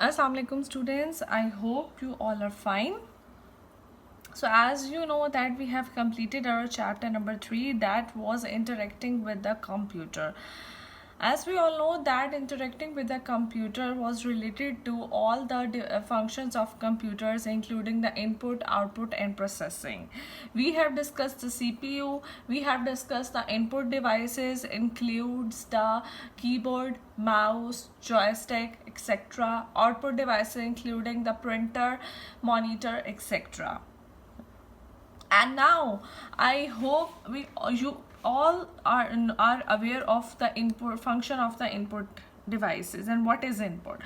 Assalamu alaikum students, I hope you all are fine. So as you know that we have completed our chapter number 3, that was interacting with the computer. As we all know that interacting with the computer was related to all the functions of computers, including the input, output and processing. We have discussed the CPU, we have discussed the input devices includes the keyboard, mouse, joystick, etc. Output devices including the printer, monitor, etc. And now I hope you all are aware of the input function of the input devices. And what is input?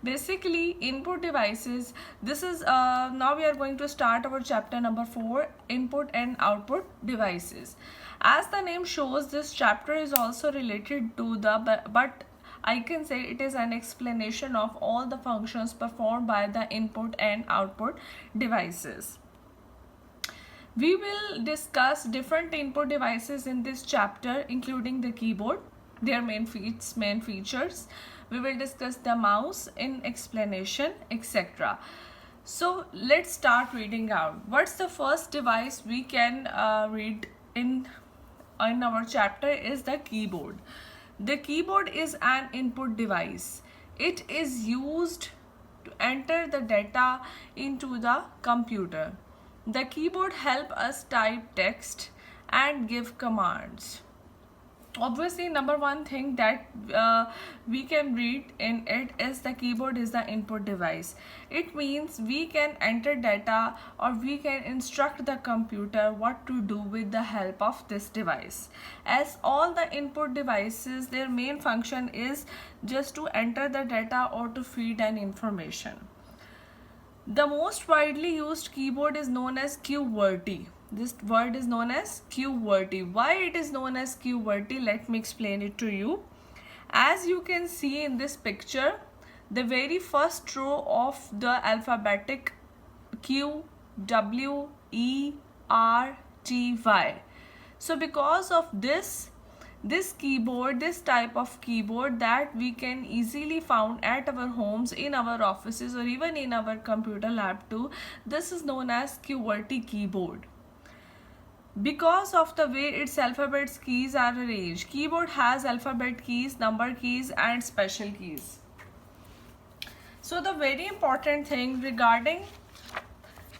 Basically input devices, this is now we are going to start our chapter number 4, input and output devices. As the name shows, this chapter is also related to the but I can say it is an explanation of all the functions performed by the input and output devices. We will discuss different input devices in this chapter, including the keyboard, their main features. We will discuss the mouse in explanation, etc. So let's start reading out. What's the first device we can read in our chapter is the keyboard. The keyboard is an input device. It is used to enter the data into the computer. The keyboard helps us type text and give commands. Obviously, number one thing that we can read in it is the keyboard is the input device. It means we can enter data or we can instruct the computer what to do with the help of this device. As all the input devices, their main function is just to enter the data or to feed an information. The most widely used keyboard is known as QWERTY. This word is known as QWERTY. Why it is known as QWERTY? Let me explain it to you. As you can see in this picture, the very first row of the alphabetic Q, W, E, R, T, Y. So because of this keyboard, this type of keyboard that we can easily found at our homes, in our offices or even in our computer lab too, this is known as QWERTY keyboard. Because of the way its alphabet keys are arranged, keyboard has alphabet keys, number keys and special keys. So the very important thing regarding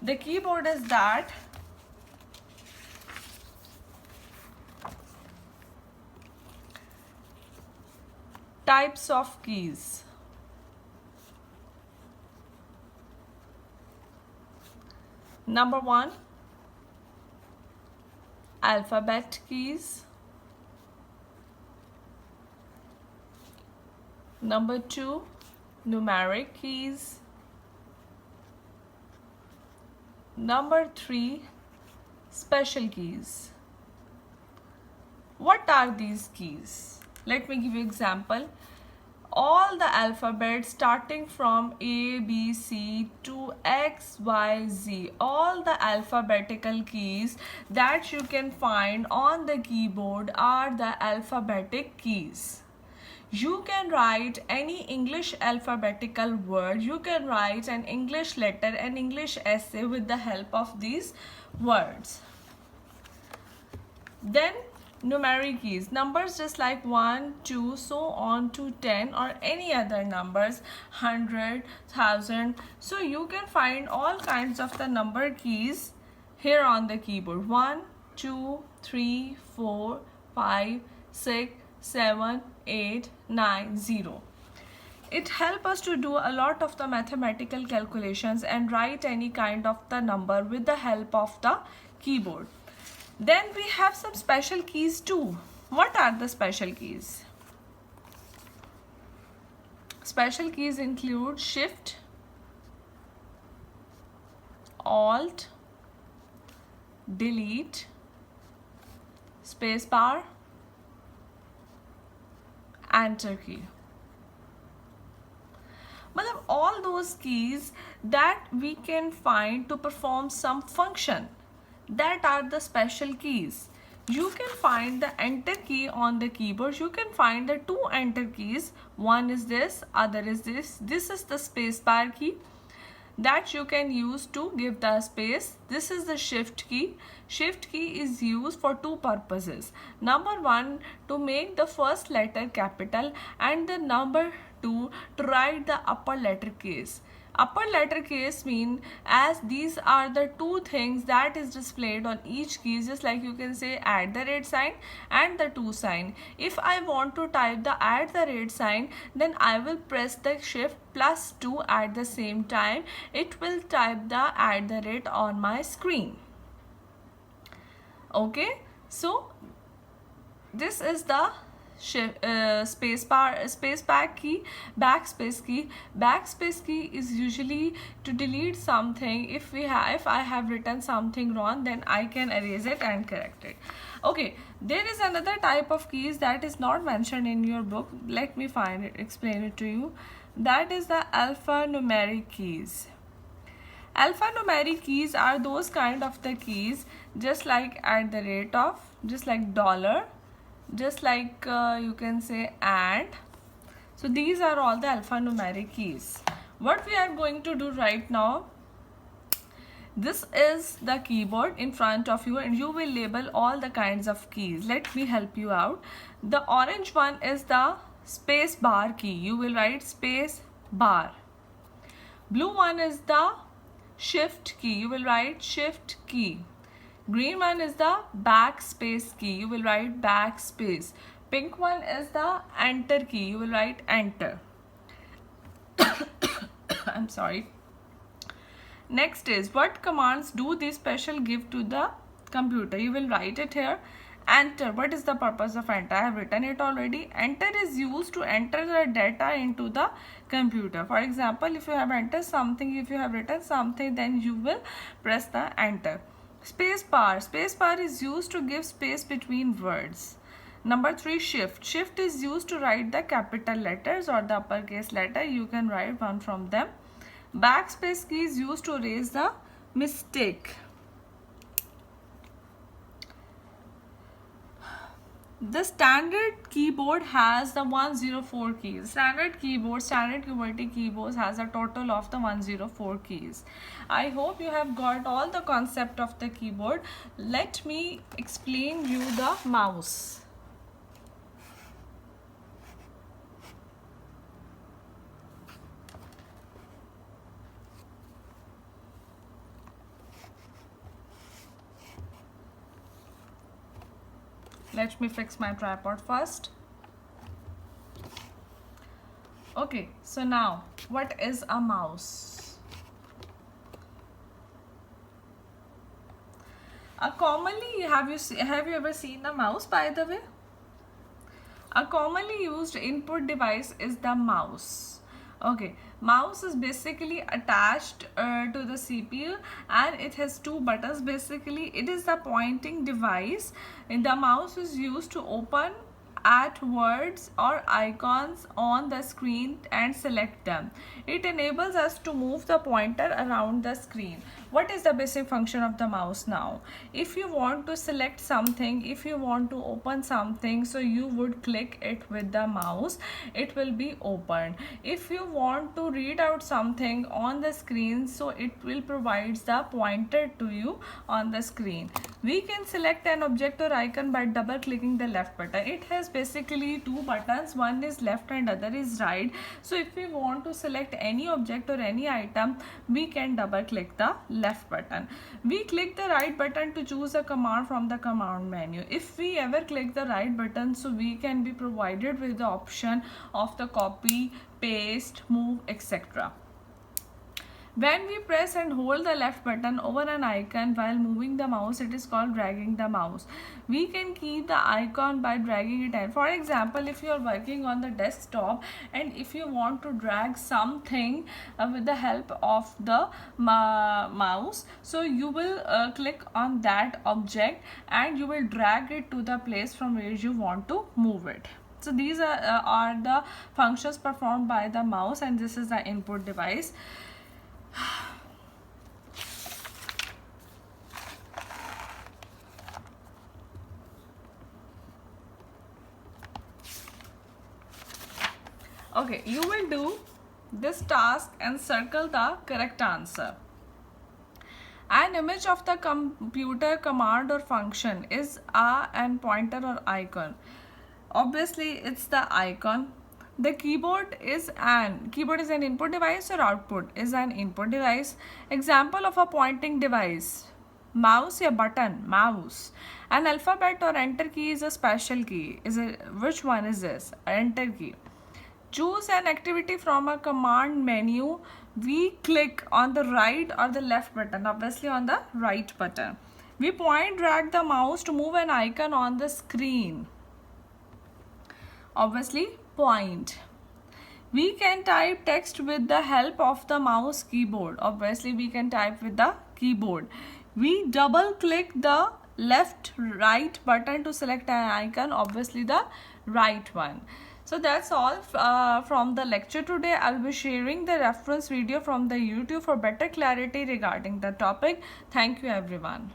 the keyboard is that types of keys. Number 1, alphabet keys. Number 2, numeric keys. Number 3, special keys. What are these keys? Let me give you example. All the alphabets starting from A, B, C to X, Y, Z, all the alphabetical keys that you can find on the keyboard are the alphabetic keys. You can write any English alphabetical word, you can write an English letter, an English essay with the help of these words. Then numeric keys, numbers just like 1, 2, so on to 10 or any other numbers, 100, 1000. So you can find all kinds of the number keys here on the keyboard. 1, 2, 3, 4, 5, 6, 7, 8, 9, 0. It helps us to do a lot of the mathematical calculations and write any kind of the number with the help of the keyboard. Then we have some special keys too. What are the special keys? Special keys include Shift, Alt, Delete, Spacebar, Enter key. All those keys that we can find to perform some function, that are the special keys. you can find the enter key on the keyboard. You can find the two enter keys. One is this, other is this. This is the spacebar key that you can use to give the space. This is the shift key. Shift key is used for two purposes. Number one, to make the first letter capital, and the number two, to write the upper letter case. Upper letter case mean as these are the two things that is displayed on each key, just like you can say @ sign and the 2 sign. If I want to type the @ sign, then I will press the shift +2 at the same time. It will type the @ on my screen. Okay, so this is the spacebar key. Backspace key. Backspace key is usually to delete something. If I have written something wrong, then I can erase it and correct it. Okay, there is another type of keys that is not mentioned in your book. Let me find it, explain it to you. That is the alphanumeric keys. Alphanumeric keys are those kind of the keys, just like @ just like $, just like you can say and. So these are all the alphanumeric keys. What we are going to do right now, this is the keyboard in front of you and you will label all the kinds of keys. Let me help you out. The orange one is the space bar key. You will write space bar. Blue one is the shift key. You will write shift key. Green one is the backspace key. You will write backspace. Pink one is the enter key. You will write enter. I'm sorry. Next is, what commands do this special give to the computer? You will write it here. Enter. What is the purpose of enter? I have written it already. Enter is used to enter the data into the computer. For example, if you have entered something, if you have written something, then you will press the enter. Spacebar. Spacebar is used to give space between words. Number 3, shift. Shift is used to write the capital letters or the uppercase letter. You can write one from them. Backspace key is used to erase the mistake. The standard keyboard has the 104 keys. Standard QWERTY keyboards has a total of the 104 keys. I hope you have got all the concept of the keyboard. Let me explain you the mouse. Let me fix my tripod first. Okay, so now what is a mouse? Commonly, have you ever seen a mouse, by the way? A commonly used input device is the mouse. Okay, mouse is basically attached to the CPU and it has two buttons. Basically, it is the pointing device, and the mouse is used to open at words or icons on the screen and select them. It enables us to move the pointer around the screen. What is the basic function of the mouse now? If you want to select something, if you want to open something, so you would click it with the mouse, it will be opened. If you want to read out something on the screen, so it will provide the pointer to you on the screen. We can select an object or icon by double clicking the left button. It has basically two buttons, one is left and other is right. So if we want to select any object or any item, we can double click the left button. We click the right button to choose a command from the command menu. If we ever click the right button, so we can be provided with the option of the copy, paste, move, etc. When we press and hold the left button over an icon while moving the mouse, it is called dragging the mouse. We can keep the icon by dragging it in. For example, if you are working on the desktop and if you want to drag something with the help of the mouse, so you will click on that object and you will drag it to the place from where you want to move it. So these are the functions performed by the mouse, and this is the input device. Okay, you will do this task and circle the correct answer. An image of the computer command or function is an pointer or icon. Obviously, it's the icon. The keyboard is an input device or output is an input device. Example of a pointing device. Mouse या button, mouse. An alphabet or enter key is a special key. Which one is this? Enter key. Choose an activity from a command menu. We click on the right or the left button. Obviously on the right button. We drag the mouse to move an icon on the screen. Obviously point. We can type text with the help of the mouse keyboard. Obviously we can type with the keyboard. We double click the left right button to select an icon. Obviously the right one. So that's all from the lecture today. I'll be sharing the reference video from the YouTube for better clarity regarding the topic. Thank you everyone.